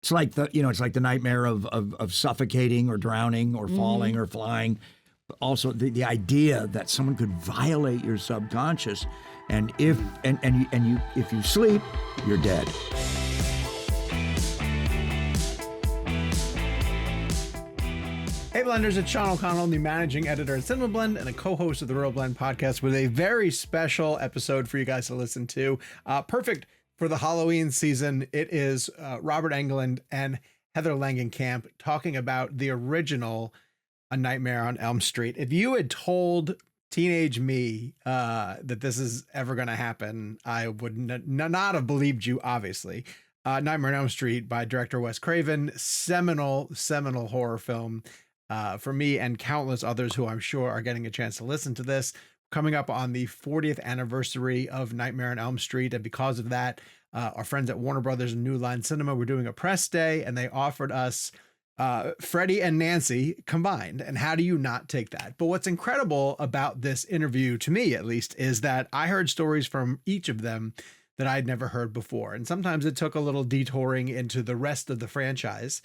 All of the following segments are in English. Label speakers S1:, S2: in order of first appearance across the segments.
S1: It's like the nightmare of suffocating or drowning or falling or flying. But also the idea that someone could violate your subconscious, and if you sleep, you're dead.
S2: Hey Blenders, it's Sean O'Connell, the managing editor at CinemaBlend and a co-host of the ReelBlend podcast with a very special episode for you guys to listen to. Perfect for the Halloween season. It is Robert Englund and Heather Langenkamp talking about the original A Nightmare on Elm Street. If you had told teenage me that this is ever going to happen, I would not have believed you, obviously. Nightmare on Elm Street by director Wes Craven, seminal horror film. For me and countless others who I'm sure are getting a chance to listen to this, coming up on the 40th anniversary of Nightmare on Elm Street. And because of that, our friends at Warner Brothers and New Line Cinema were doing a press day, and they offered us Freddy and Nancy combined. And how do you not take that? But what's incredible about this interview, to me at least, is that I heard stories from each of them that I'd never heard before. And sometimes it took a little detouring into the rest of the franchise,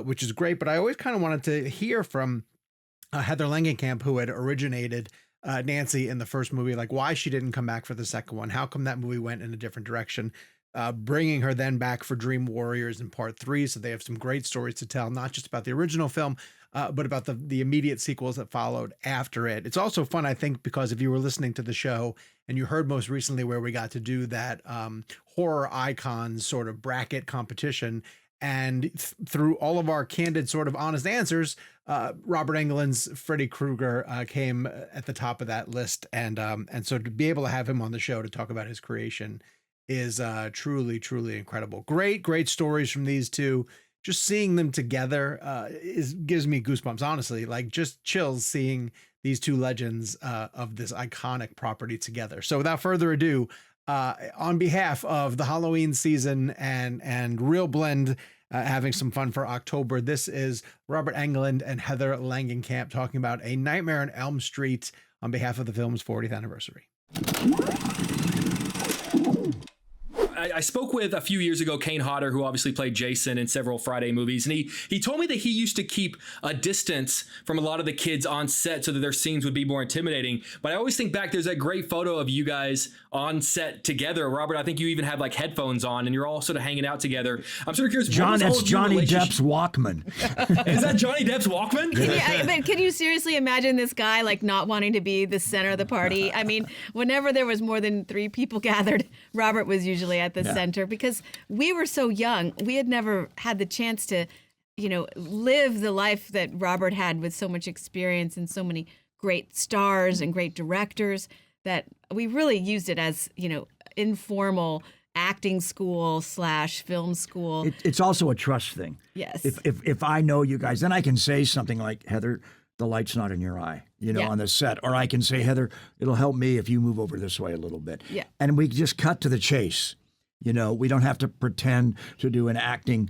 S2: which is great. But I always kind of wanted to hear from Heather Langenkamp, who had originated Nancy in the first movie, like why she didn't come back for the second one. How come that movie went in a different direction? Bringing her then back for Dream Warriors in part 3. So they have some great stories to tell, not just about the original film, but about the immediate sequels that followed after it. It's also fun, I think, because if you were listening to the show and you heard most recently where we got to do that horror icons sort of bracket competition, and through all of our candid, sort of honest answers, Robert Englund's Freddy Krueger came at the top of that list. And so to be able to have him on the show to talk about his creation is truly, truly incredible. Great stories from these two. Just seeing them together gives me goosebumps, honestly, like just chills seeing these two legends of this iconic property together. So without further ado, on behalf of the Halloween season and ReelBlend having some fun for October, this is Robert Englund and Heather Langenkamp talking about A Nightmare on Elm Street on behalf of the film's 40th anniversary.
S3: I spoke with a few years ago Kane Hodder, who obviously played Jason in several Friday movies, and he told me that he used to keep a distance from a lot of the kids on set so that their scenes would be more intimidating. But I always think back, there's that great photo of you guys on set together. Robert, I think you even had like headphones on and you're all sort of hanging out together. I'm sort of curious.
S1: That's Johnny Depp's Walkman.
S3: Is that Johnny Depp's Walkman?
S4: But can you seriously imagine this guy like not wanting to be the center of the party? I mean, whenever there was more than 3 people gathered, Robert was usually at the center, because we were so young. We had never had the chance to, live the life that Robert had with so much experience and so many great stars and great directors, that we really used it as, informal acting school / film school.
S1: It's also a trust thing.
S4: Yes.
S1: If I know you guys, then I can say something like, Heather, the light's not in your eye, on the set. Or I can say, Heather, it'll help me if you move over this way a little bit.
S4: Yeah.
S1: And we just cut to the chase. We don't have to pretend to do an acting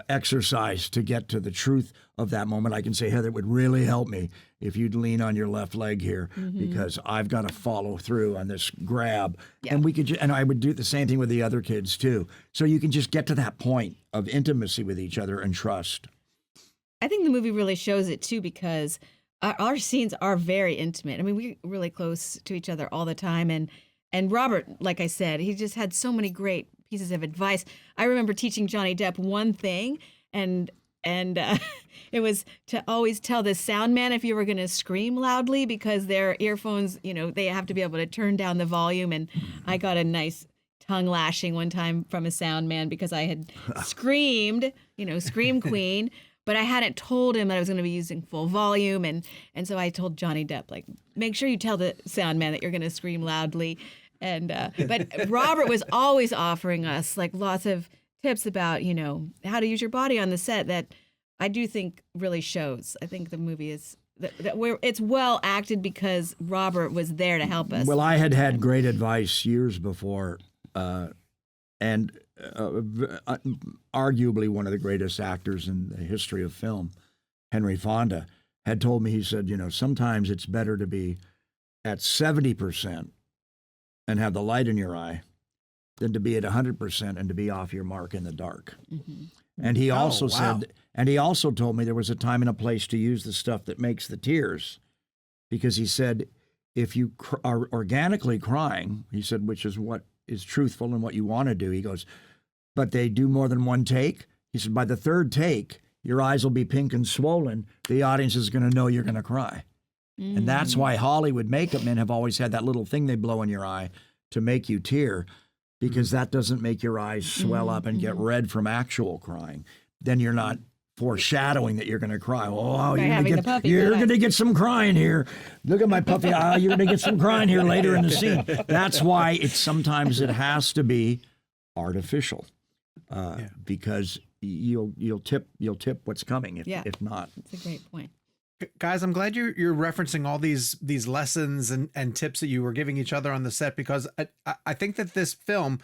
S1: exercise to get to the truth of that moment. I can say, Heather, it would really help me if you'd lean on your left leg here, because I've got to follow through on this grab. Yeah. And we could, and I would do the same thing with the other kids too. So you can just get to that point of intimacy with each other and trust.
S4: I think the movie really shows it too, because our scenes are very intimate. I mean, we're really close to each other all the time. And Robert, like I said, he just had so many great pieces of advice. I remember teaching Johnny Depp one thing, and it was to always tell the sound man if you were going to scream loudly, because their earphones, they have to be able to turn down the volume. And I got a nice tongue lashing one time from a sound man because I had screamed, Scream Queen. But I hadn't told him that I was going to be using full volume. And so I told Johnny Depp, like, make sure you tell the sound man that you're going to scream loudly. And but Robert was always offering us like lots of tips about, how to use your body on the set that I do think really shows. I think the movie is it's well acted because Robert was there to help us.
S1: Well, I had great advice years before, and arguably one of the greatest actors in the history of film, Henry Fonda, had told me, he said, sometimes it's better to be at 70% and have the light in your eye than to be at 100% and to be off your mark in the dark. And he also said, and he also told me there was a time and a place to use the stuff that makes the tears, because he said, if you are organically crying, he said, which is what is truthful and what you want to do, he goes, but they do more than one take. He said, by the third take, your eyes will be pink and swollen. The audience is going to know you're going to cry. And that's why Hollywood makeup men have always had that little thing they blow in your eye to make you tear, because that doesn't make your eyes swell up and get red from actual crying. Then you're not foreshadowing that you're going to cry. Oh, you're going to get some crying here. Look at my puffy eye. You're going to get some crying here later in the scene. That's why sometimes it has to be artificial, because you'll tip what's coming if not.
S4: That's a great point.
S2: Guys, I'm glad you're referencing all these lessons and tips that you were giving each other on the set, because I think that this film,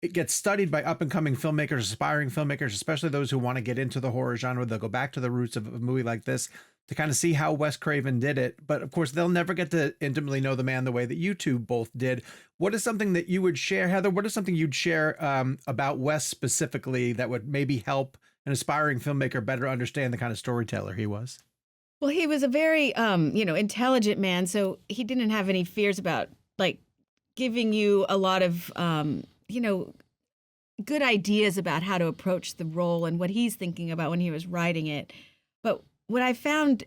S2: it gets studied by up and coming filmmakers, aspiring filmmakers, especially those who want to get into the horror genre. They'll go back to the roots of a movie like this to kind of see how Wes Craven did it. But of course, they'll never get to intimately know the man the way that you two both did. What is something that you would share, Heather? What is something you'd share about Wes specifically that would maybe help an aspiring filmmaker better understand the kind of storyteller he was?
S4: Well, he was a very, intelligent man, so he didn't have any fears about, like, giving you a lot of, good ideas about how to approach the role and what he's thinking about when he was writing it. But what I found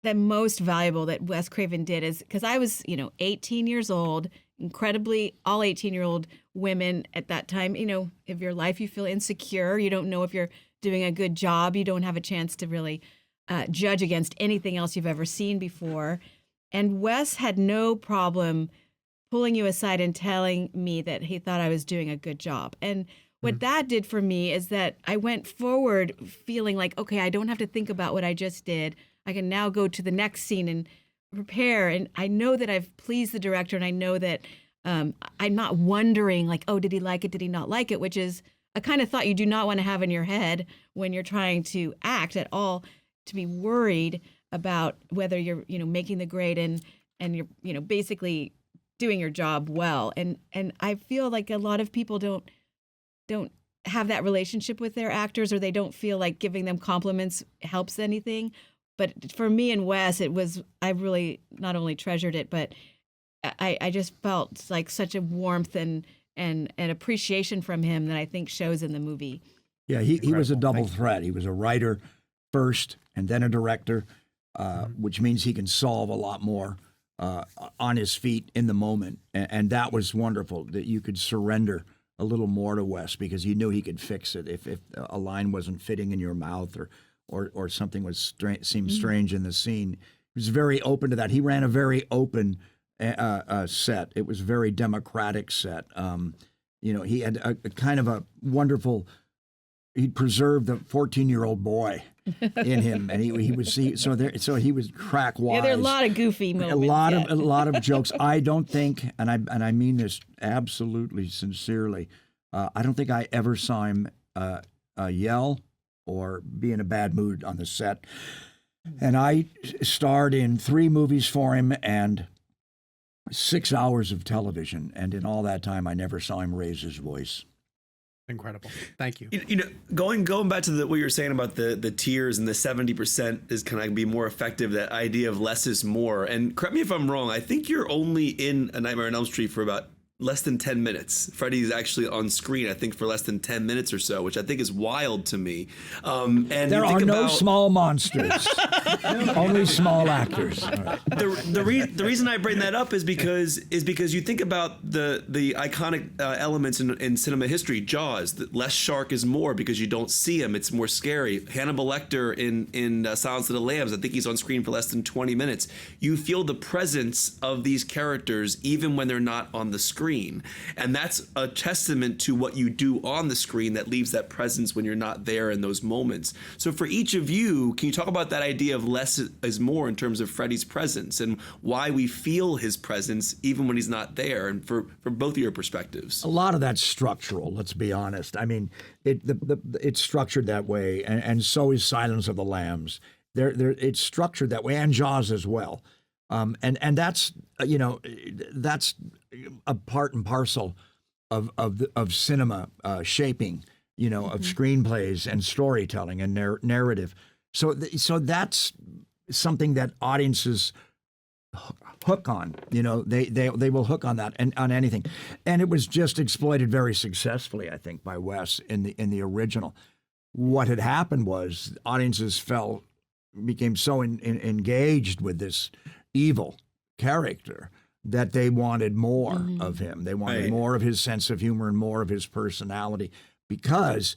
S4: that most valuable that Wes Craven did is, because I was, 18 years old, incredibly, all 18-year-old women at that time, of your life, you feel insecure, you don't know if you're doing a good job, you don't have a chance to really judge against anything else you've ever seen before. And Wes had no problem pulling you aside and telling me that he thought I was doing a good job. And what that did for me is that I went forward feeling like, okay, I don't have to think about what I just did. I can now go to the next scene and prepare. And I know that I've pleased the director, and I know that I'm not wondering like, oh, did he like it? Did he not like it? Which is a kind of thought you do not want to have in your head when you're trying to act at all, to be worried about whether you're, making the grade and you're, basically doing your job well. And I feel like a lot of people don't have that relationship with their actors, or they don't feel like giving them compliments helps anything. But for me and Wes, I really not only treasured it, but I just felt like such a warmth and appreciation from him that I think shows in the movie.
S1: Yeah, he was a double threat. He was a writer first and then a director, which means he can solve a lot more on his feet in the moment. And that was wonderful, that you could surrender a little more to Wes, because you knew he could fix it if a line wasn't fitting in your mouth or something was seemed strange in the scene. He was very open to that. He ran a very open set. It was a very democratic set. He had a kind of a wonderful. He preserved the 14-year-old boy in him, and he was crack wise.
S4: Yeah, there are a lot of goofy moments.
S1: A lot of jokes. I don't think, and I mean this absolutely sincerely, I don't think I ever saw him yell or be in a bad mood on the set. And I starred in 3 movies for him and 6 hours of television, and in all that time, I never saw him raise his voice.
S2: Incredible. Thank you.
S5: Going back to what you were saying about the tiers and the 70% is kind of be more effective, that idea of less is more. And correct me if I'm wrong, I think you're only in A Nightmare on Elm Street for about less than 10 minutes. Freddy's actually on screen, I think, for less than 10 minutes or so, which I think is wild to me. And
S1: there are no small monsters, only small actors. Right.
S5: The reason I bring that up is because you think about the iconic elements in cinema history. Jaws, less shark is more, because you don't see him; it's more scary. Hannibal Lecter in Silence of the Lambs, I think he's on screen for less than 20 minutes. You feel the presence of these characters even when they're not on the screen. And that's a testament to what you do on the screen that leaves that presence when you're not there in those moments. So for each of you, can you talk about that idea of less is more in terms of Freddy's presence and why we feel his presence even when he's not there, and for both of your perspectives?
S1: A lot of that's structural, let's be honest. I mean, it's structured that way, and so is Silence of the Lambs. It's structured that way, and Jaws as well. And that's, that's a part and parcel of cinema shaping, you know, of screenplays and storytelling and narrative. So that's something that audiences hook on. You know, they will hook on that and on anything. And it was just exploited very successfully, I think, by Wes in the original. What had happened was audiences became so engaged with this evil character that they wanted more of him. They wanted more of his sense of humor and more of his personality, because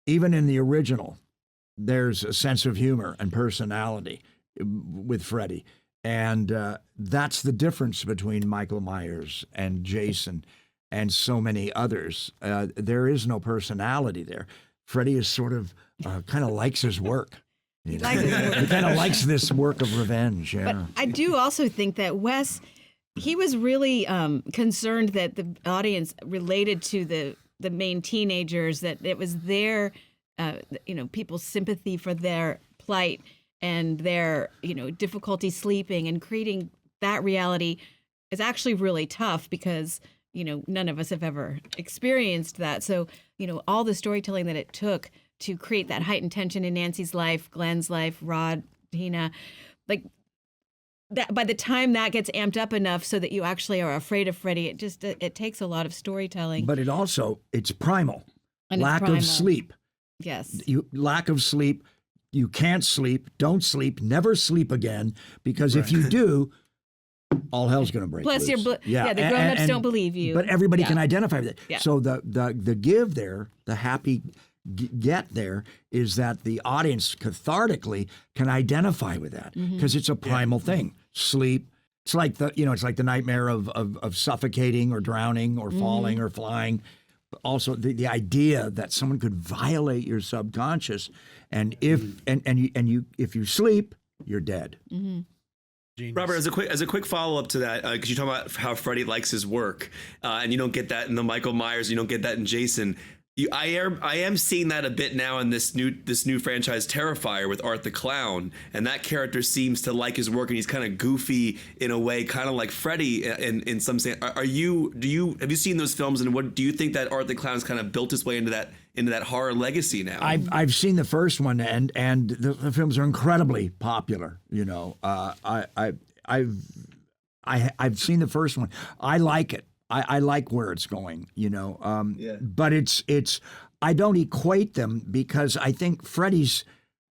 S1: even in the original, there's a sense of humor and personality with Freddy. And that's the difference between Michael Myers and Jason and so many others. There is no personality there. Freddy is sort of kind of likes his work. You know? He kind of likes this work of revenge. Yeah.
S4: But I do also think that Wes, he was really concerned that the audience related to the main teenagers, that it was their, people's sympathy for their plight and their, difficulty sleeping, and creating that reality is actually really tough because, none of us have ever experienced that. So, all the storytelling that it took to create that heightened tension in Nancy's life, Glenn's life, Rod, Tina, like that, by the time that gets amped up enough so that you actually are afraid of Freddy, it takes a lot of storytelling.
S1: But it's primal.
S4: And
S1: lack
S4: it's primal.
S1: Of sleep.
S4: Yes.
S1: Lack of sleep. You can't sleep. Don't sleep. Never sleep again. Because if you do, all hell's going to break
S4: Plus,
S1: loose.
S4: the grown-ups don't believe you.
S1: But everybody can identify with it.
S4: Yeah.
S1: So the give there, the happy get there, is that the audience cathartically can identify with that, because it's a primal thing. Sleep. It's like the nightmare of suffocating or drowning or falling or flying. Also, the idea that someone could violate your subconscious, and if you sleep, you're dead.
S2: Genius.
S5: Robert, as a quick follow up to that, because you talk about how Freddy likes his work, and you don't get that in the Michael Myers, you don't get that in Jason. I am seeing that a bit now in this new franchise Terrifier with Art the Clown, and that character seems to like his work, and he's kind of goofy in a way, kind of like Freddy in some sense. Have you seen those films, and what do you think that Art the Clown has kind of built his way into that horror legacy now?
S1: I've seen the first one, and the films are incredibly popular. I've seen the first one. I like it. I like where it's going, but it's I don't equate them, because I think Freddy's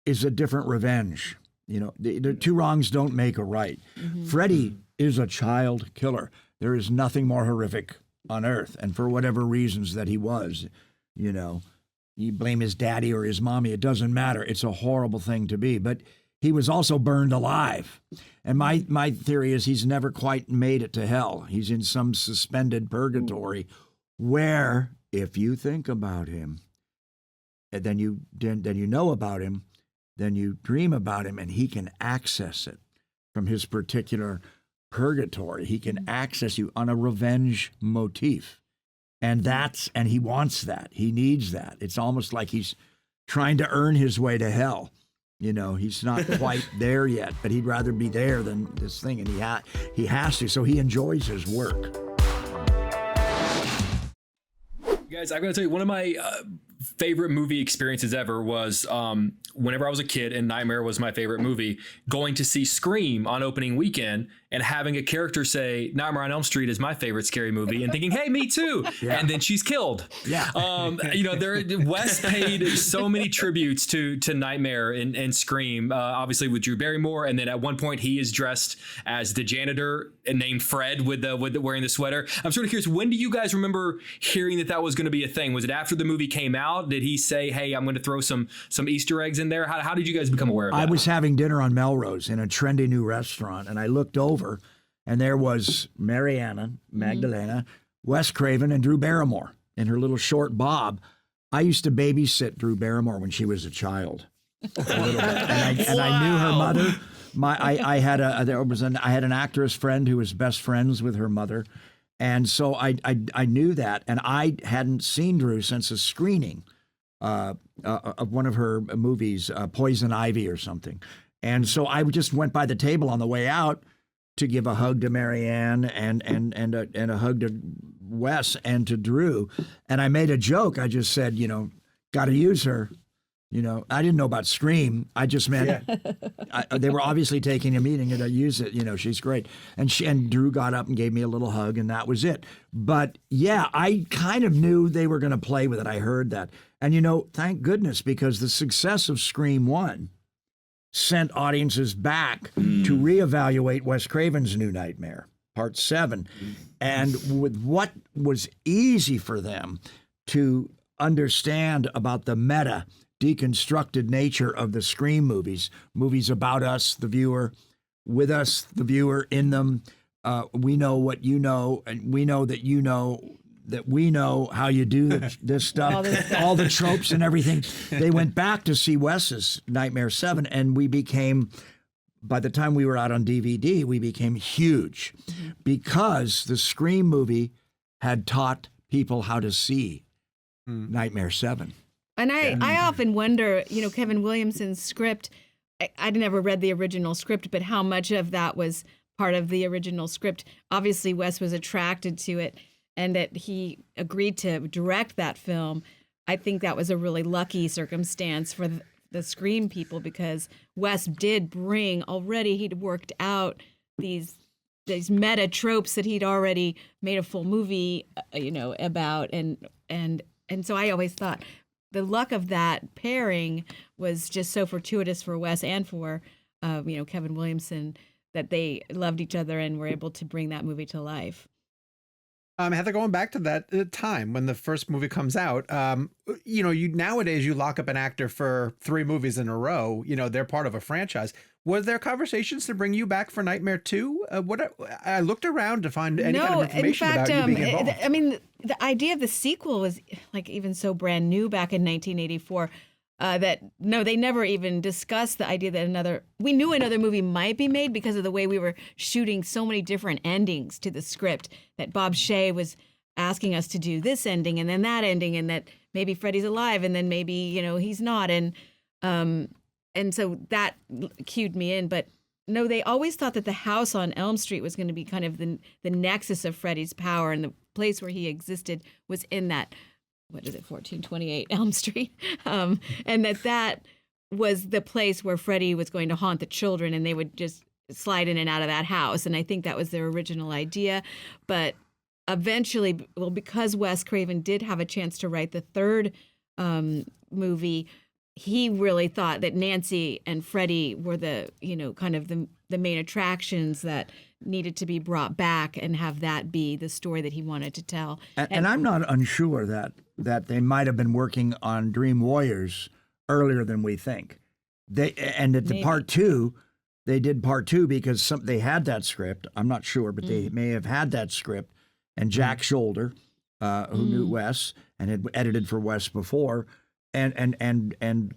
S1: is a different revenge. The two wrongs don't make a right. Freddy is a child killer. There is nothing more horrific on earth, and for whatever reasons that he was, you blame his daddy or his mommy, it doesn't matter. It's a horrible thing to be, but he was also burned alive. And my theory is he's never quite made it to hell. He's in some suspended purgatory where, if you think about him, and then you know about him, then you dream about him, and he can access it from his particular purgatory. He can access you on a revenge motif. And he wants that. He needs that. It's almost like he's trying to earn his way to hell. He's not quite there yet, but he'd rather be there than this thing, and he has to. So he enjoys his work.
S3: Guys, I'm going to tell you, one of my favorite movie experiences ever was whenever I was a kid and Nightmare was my favorite movie, going to see Scream on opening weekend and having a character say Nightmare on Elm Street is my favorite scary movie, and thinking, hey, me too. Yeah. And then she's killed.
S1: Yeah.
S3: Wes paid so many tributes to Nightmare and Scream, obviously with Drew Barrymore. And then at one point he is dressed as the janitor and named Fred with wearing the sweater. I'm sort of curious, when do you guys remember hearing that was going to be a thing? Was it after the movie came out? Did he say, hey, I'm going to throw some Easter eggs in there? How did you guys become aware of that?
S1: I was having dinner on Melrose in a trendy new restaurant, and I looked over, and there was Mariana Magdalena, Wes Craven, and Drew Barrymore in her little short bob. I used to babysit Drew Barrymore when she was a child, a little bit, and I knew her mother. I had an actress friend who was best friends with her mother, and so I knew that, and I hadn't seen Drew since a screening of one of her movies, Poison Ivy or something. And so I just went by the table on the way out to give a hug to Marianne and a hug to Wes and to Drew. And I made a joke. I just said, got to use her. I didn't know about Scream. I just meant they were obviously taking a meeting and I use it. She's great. And Drew got up and gave me a little hug, and that was it. But yeah, I kind of knew they were going to play with it. I heard that. And thank goodness, because the success of Scream 1 sent audiences back to reevaluate Wes Craven's New Nightmare, Part 7. And with what was easy for them to understand about the meta, deconstructed nature of the Scream movies about us, the viewer, with us, the viewer, in them. We know what you know, and we know that you know that we know how you do this stuff, all the tropes and everything. They went back to see Wes's Nightmare 7, and we became, by the time we were out on DVD, we became huge because the Scream movie had taught people how to see Nightmare 7.
S4: And I often wonder, Kevin Williamson's script, I never read the original script, but how much of that was part of the original script? Obviously, Wes was attracted to it, and that he agreed to direct that film. I think that was a really lucky circumstance for the Scream people, because Wes did bring, already he'd worked out these meta tropes that he'd already made a full movie, about. And so I always thought, the luck of that pairing was just so fortuitous for Wes and for, Kevin Williamson, that they loved each other and were able to bring that movie to life.
S2: Heather, going back to that time when the first movie comes out, nowadays you lock up an actor for 3 movies in a row. They're part of a franchise. Was there conversations to bring you back for Nightmare 2? I looked around to find any kind of information about you being involved.
S4: I mean, the idea of the sequel was even so brand new back in 1984 they never even discussed the idea that we knew another movie might be made because of the way we were shooting so many different endings to the script, that Bob Shea was asking us to do this ending and then that ending, and that maybe Freddy's alive and then maybe, he's not. And so that cued me in. But no, they always thought that the house on Elm Street was going to be kind of the nexus of Freddy's power, and the place where he existed was in that, 1428 Elm Street. And that was the place where Freddy was going to haunt the children, and they would just slide in and out of that house. And I think that was their original idea. But eventually, because Wes Craven did have a chance to write the third movie, he really thought that Nancy and Freddy were the main attractions that needed to be brought back, and have that be the story that he wanted to tell.
S1: And I'm not unsure that they might have been working on Dream Warriors earlier than we think. Part 2, they did Part 2 because they had that script. I'm not sure, but they may have had that script. And Jack Shoulder, who knew Wes and had edited for Wes before, and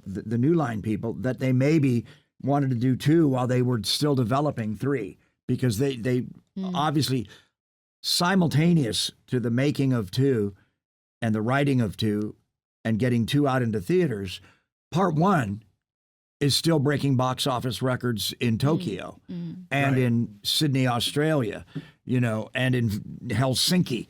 S1: the New Line people, that they maybe wanted to do 2 while they were still developing 3, because they obviously, simultaneous to the making of 2 and the writing of 2 and getting 2 out into theaters, Part 1 is still breaking box office records in Tokyo and in Sydney, Australia, and in Helsinki.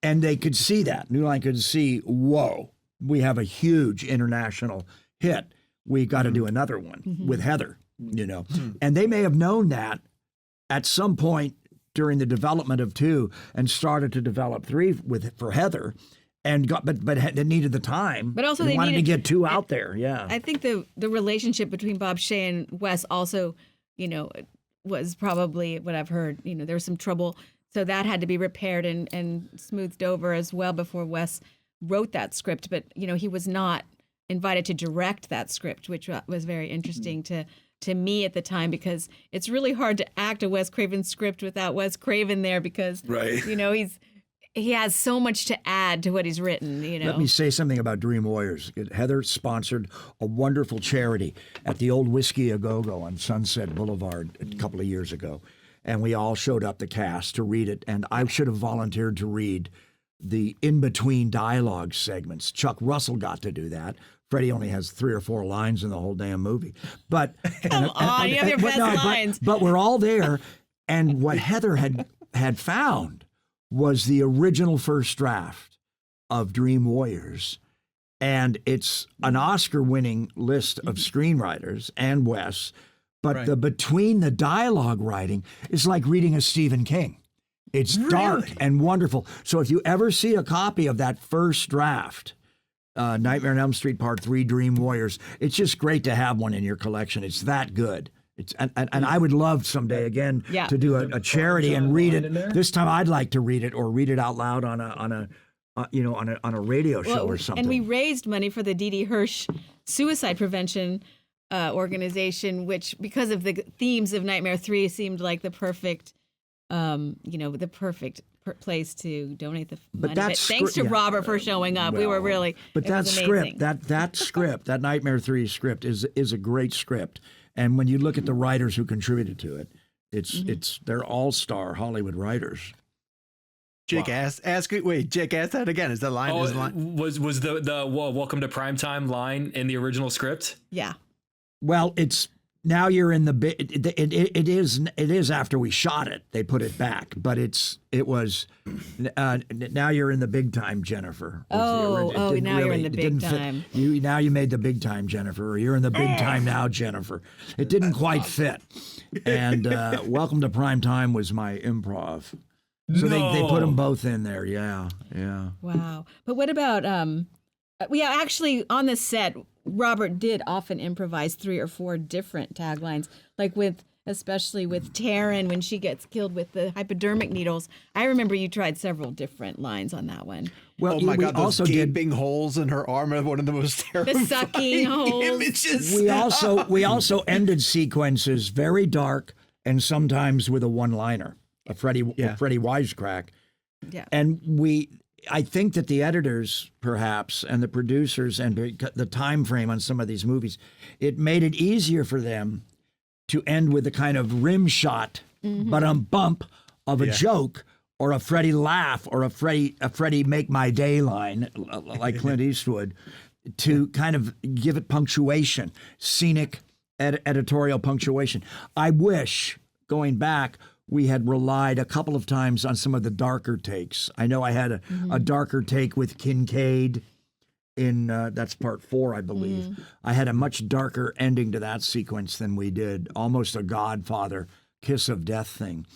S1: And they could see that. New Line could see, whoa, we have a huge international hit. We got to do another one with Heather, And they may have known that at some point during the development of 2 and started to develop 3 for Heather, and but it needed the time.
S4: But also
S1: they wanted to get 2 out there. Yeah,
S4: I think the relationship between Bob Shea and Wes also, was probably what I've heard. There was some trouble, so that had to be repaired and smoothed over as well before Wes wrote that script. But he was not invited to direct that script, which was very interesting to me at the time, because it's really hard to act a Wes Craven script without Wes Craven there, because he has so much to add to what he's written.
S1: Let me say something about Dream Warriors. Heather sponsored a wonderful charity at the old Whiskey A Go-Go on Sunset Boulevard a couple of years ago, and we all showed up, the cast, to read it. And I should have volunteered to read the in-between dialogue segments. Chuck Russell got to do that. Freddy only has 3 or 4 lines in the whole damn movie. But
S4: Come on, you have your best lines.
S1: But we're all there, And what Heather had found was the original first draft of Dream Warriors. And it's an Oscar-winning list of screenwriters and Wes, but between the dialogue writing is like reading a Stephen King. It's dark and wonderful. So if you ever see a copy of that first draft, Nightmare on Elm Street Part 3, Dream Warriors, it's just great to have one in your collection. It's that good. And I would love someday again to do a charity and read it. This time I'd like to read it or read it out loud on a radio show or something.
S4: And we raised money for the D.D. Hirsch suicide prevention organization, which, because of the themes of Nightmare 3, seemed like the perfect, place to donate the money. But thanks to Robert for showing up. We were really.
S1: But that script, that script, that Nightmare 3 script is a great script. And when you look at the writers who contributed to it, they're all-star Hollywood writers.
S2: Jake asked that again. Is the line?
S3: Was the welcome to primetime line in the original script?
S4: Yeah.
S1: Well, it's now you're in the it is after we shot it. They put it back, but it was now you're in the big time, Jennifer.
S4: Now you're in the big time.
S1: Now you made the big time, Jennifer, or you're in the big time now, Jennifer. It didn't quite fit. And welcome to primetime was my improv. So they put them both in there. Yeah.
S4: Wow. But what about actually on the set, Robert did often improvise 3 or 4 different taglines, like especially with Taryn when she gets killed with the hypodermic needles. I remember you tried several different lines on that one.
S2: Well, oh my God, those also gaping holes in her arm are one of the most terrifying
S4: the sucking holes.
S2: Images.
S1: We also ended sequences very dark and sometimes with a one-liner, a Freddy wisecrack.
S4: Yeah.
S1: And I think that the editors, perhaps, and the producers, and the time frame on some of these movies, it made it easier for them to end with a kind of rim shot, but a bump of a joke or a Freddy laugh or a Freddy make my day line, like Clint Eastwood, to kind of give it punctuation, scenic editorial punctuation. I wish, going back, we had relied a couple of times on some of the darker takes. I know I had a darker take with Kincaid in, that's part 4, I believe. I had a much darker ending to that sequence than we did, almost a Godfather kiss of death thing.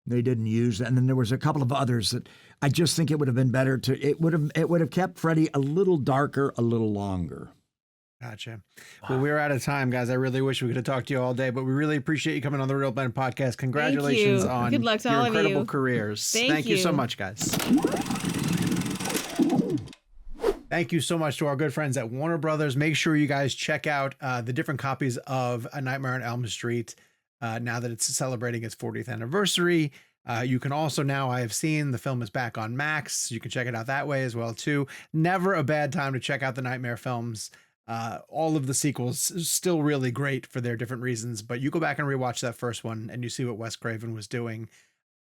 S1: They didn't use that. And then there was a couple of others that I just think it would have been better it would have kept Freddy a little darker, a little longer.
S2: Gotcha. Wow. Well, we're out of time, guys. I really wish we could have talked to you all day, but we really appreciate you coming on the ReelBlend podcast. Congratulations on
S4: Good luck to
S2: your
S4: all
S2: incredible
S4: of you.
S2: careers. Thank you so much, guys. Thank you so much to our good friends at Warner Brothers. Make sure you guys check out the different copies of A Nightmare on Elm Street now that it's celebrating its 40th anniversary. You can also now, I have seen the film is back on Max. You can check it out that way as well, too. Never a bad time to check out the Nightmare films. All of the sequels still really great for their different reasons, but you go back and rewatch that first one and you see what Wes Craven was doing.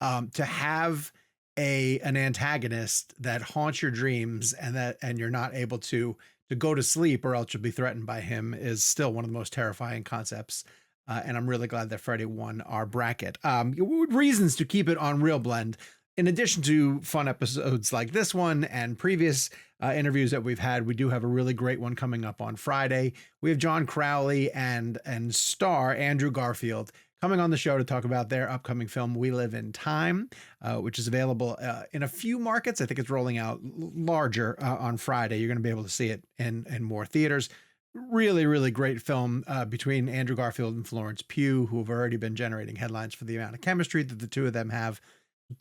S2: To have an antagonist that haunts your dreams and you're not able to go to sleep or else you'll be threatened by him is still one of the most terrifying concepts. And I'm really glad that Freddy won our bracket. Reasons to keep it on ReelBlend. In addition to fun episodes like this one and previous interviews that we've had, we do have a really great one coming up on Friday. We have John Crowley and star Andrew Garfield coming on the show to talk about their upcoming film, We Live in Time, which is available in a few markets. I think it's rolling out larger on Friday. You're going to be able to see it in more theaters. Really, really great film between Andrew Garfield and Florence Pugh, who have already been generating headlines for the amount of chemistry that the two of them have.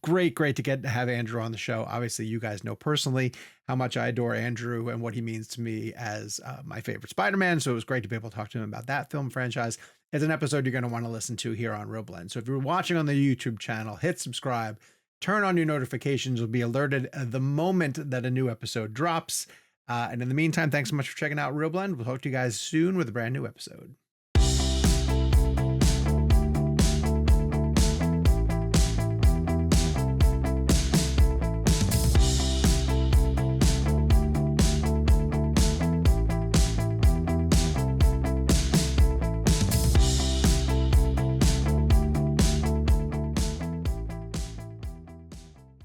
S2: Great to get to have Andrew on the show. Obviously, you guys know personally how much I adore Andrew and what he means to me as my favorite Spider-Man. So it was great to be able to talk to him about that film franchise. It's an episode you're going to want to listen to here on ReelBlend. So if you're watching on the YouTube channel, hit subscribe, turn on your notifications. You'll be alerted the moment that a new episode drops. And in the meantime, thanks so much for checking out ReelBlend. We'll talk to you guys soon with a brand new episode.